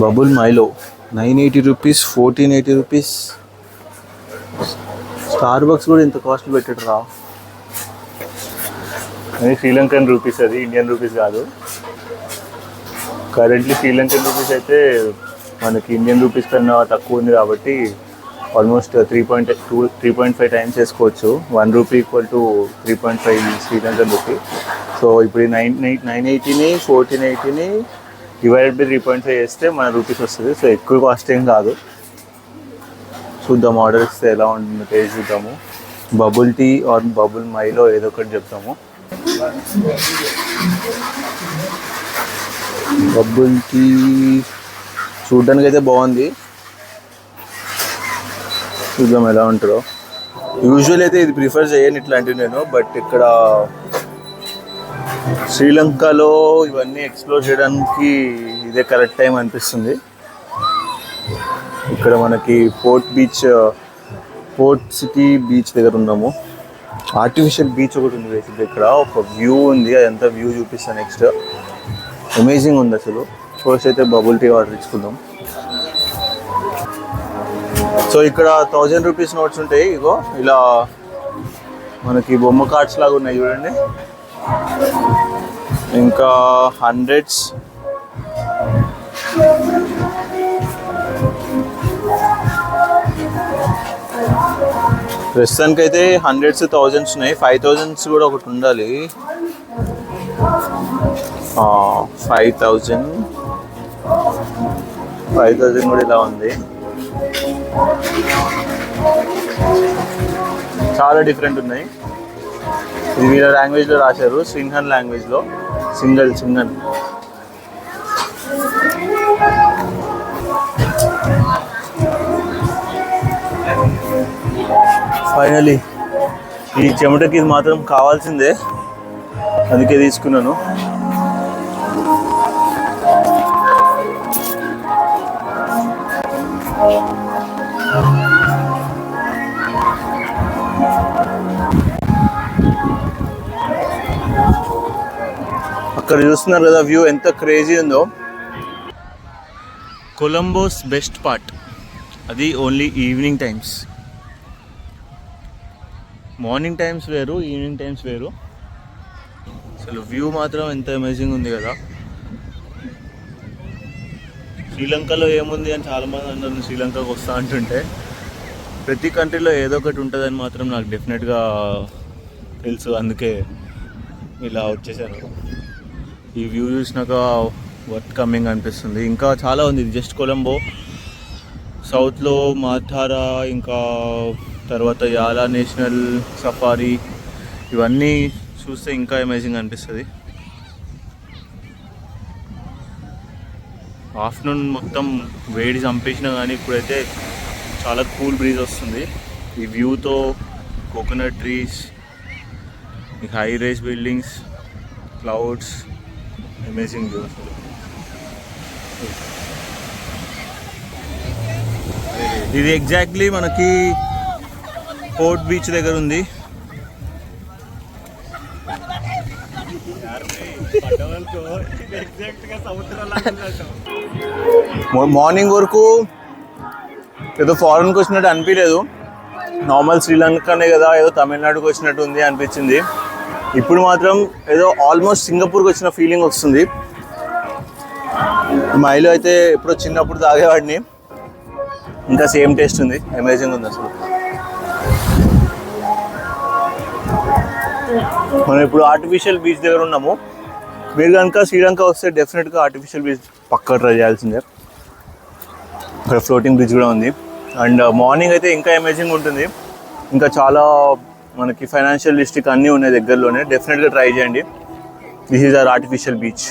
Bubble Milo 980 rupees, 1480 rupees. Starbucks కూడా ఇంత cost పెట్టాడు రా. అది శ్రీలంకన్ రూపీస్, అది ఇండియన్ రూపీస్ కాదు. కరెంట్లీ శ్రీలంకన్ రూపీస్ అయితే మనకి ఇండియన్ రూపీస్ కన్నా తక్కువ ఉంది కాబట్టి ఆల్మోస్ట్ 3.5 టైమ్స్ వేసుకోవచ్చు. 1 rupee equal to 3.5 Sri Lankan rupee. So ఇప్పుడు 980ని 1480ని డివైడెడ్ బై 3.5 వేస్తే మన రూపీస్ వస్తుంది. సో ఎక్కువ కాస్ట్ ఏం కాదు. చూద్దాం ఆర్డర్ ఇస్తే ఎలా ఉంటుందో టేస్ట్ చూద్దాము. బబుల్ టీ ఆర్ బబుల్ మైలో ఏదో ఒకటి చెప్తాము. బబుల్ టీ చూడడానికి అయితే బాగుంది, చూద్దాం ఎలా ఉంటుందో. యూజువల్ అయితే ఇది ప్రిఫర్ చేయను ఇట్లాంటివి నేను, బట్ ఇక్కడ శ్రీలంకలో ఇవన్నీ ఎక్స్ప్లోర్ చేయడానికి ఇదే కరెక్ట్ టైం అనిపిస్తుంది. ఇక్కడ మనకి పోర్ట్ సిటీ బీచ్ దగ్గర ఉన్నాము. ఆర్టిఫిషియల్ బీచ్ ఒకటి ఉంది బేసిక్గా. ఇక్కడ ఒక వ్యూ ఉంది, అదంతా వ్యూ చూపిస్తాను నెక్స్ట్. అమేజింగ్ ఉంది అసలు. ఫస్ట్ అయితే బబుల్ టీ ఆర్డర్ ఇచ్చుకుందాం. సో ఇక్కడ 1000 రూపీస్ నోట్స్ ఉంటాయి. ఇగో ఇలా మనకి బొమ్మ కార్డ్స్ లాగా ఉన్నాయి చూడండి. ఇంకా 100s, ప్రస్తుతానికి అయితే 100s 1000s ఉన్నాయి. 5000s కూడా ఒకటి ఉండాలి. 5000 కూడా ఇలా ఉంది. చాలా డిఫరెంట్ ఉన్నాయి. ఇది వీళ్ళ లాంగ్వేజ్లో రాశారు, సింహన్ లాంగ్వేజ్లో. సింగన్. ఫైనలీ ఈ చెమటకి ఇది మాత్రం కావాల్సిందే, అందుకే తీసుకున్నాను. అక్కడ చూస్తున్నారు కదా వ్యూ ఎంత క్రేజీ ఉందో. కొలంబోస్ బెస్ట్ పార్ట్ అది only evening times. Morning times వేరు, ఈవినింగ్ టైమ్స్ వేరు. అసలు వ్యూ మాత్రం ఎంత అమేజింగ్ ఉంది కదా. శ్రీలంకలో ఏముంది అని చాలామంది అందరూ శ్రీలంకకు వస్తా అంటుంటే, ప్రతి కంట్రీలో ఏదో ఒకటి ఉంటుందని మాత్రం నాకు డెఫినెట్గా తెలుసు. అందుకే ఇలా వచ్చేసాను. ఈ వ్యూ చూసినాక వర్త్ కమింగ్ అనిపిస్తుంది. ఇంకా చాలా ఉంది. ఇది జస్ట్ కొలంబో. సౌత్లో మాథారా, ఇంకా తర్వాత యాలా నేషనల్ సఫారీ, ఇవన్నీ చూస్తే ఇంకా అమేజింగ్ అనిపిస్తుంది. ఆఫ్టర్నూన్ మొత్తం వేడి చంపేసినా కానీ ఇప్పుడైతే చాలా కూల్ బ్రీజ్ వస్తుంది. ఈ వ్యూతో కోకోనట్ ట్రీస్, ఈ high rise buildings, clouds, amazing view అసలు. ఇది ఎగ్జాక్ట్లీ మనకి పోర్ట్ బీచ్ దగ్గర ఉంది. మార్నింగ్ వరకు ఏదో ఫారెన్కి వచ్చినట్టు అనిపించలేదు. నార్మల్ శ్రీలంకనే కదా, ఏదో తమిళనాడుకి వచ్చినట్టు ఉంది అనిపించింది. ఇప్పుడు మాత్రం ఏదో ఆల్మోస్ట్ సింగపూర్కి వచ్చిన ఫీలింగ్ వస్తుంది. మైలో అయితే ఎప్పుడో చిన్నప్పుడు తాగేవాడిని, ఇంకా సేమ్ టేస్ట్ ఉంది. అమేజింగ్ ఉంది అసలు. మనం ఇప్పుడు ఆర్టిఫిషియల్ బీచ్ దగ్గర ఉన్నాము. మీరు కనుక శ్రీలంక వస్తే డెఫినెట్గా ఆర్టిఫిషియల్ బీచ్ పక్కా ట్రై చేయాల్సిందే. ఇక్కడ ఫ్లోటింగ్ బ్రిడ్జ్ కూడా ఉంది. అండ్ మార్నింగ్ అయితే ఇంకా అమేజింగ్ ఉంటుంది. ఇంకా చాలా మనకి ఫైనాన్షియల్ డిస్ట్రిక్ట్ అన్నీ ఉన్నాయి దగ్గరలోనే. డెఫినెట్గా ట్రై చేయండి. This is our artificial beach.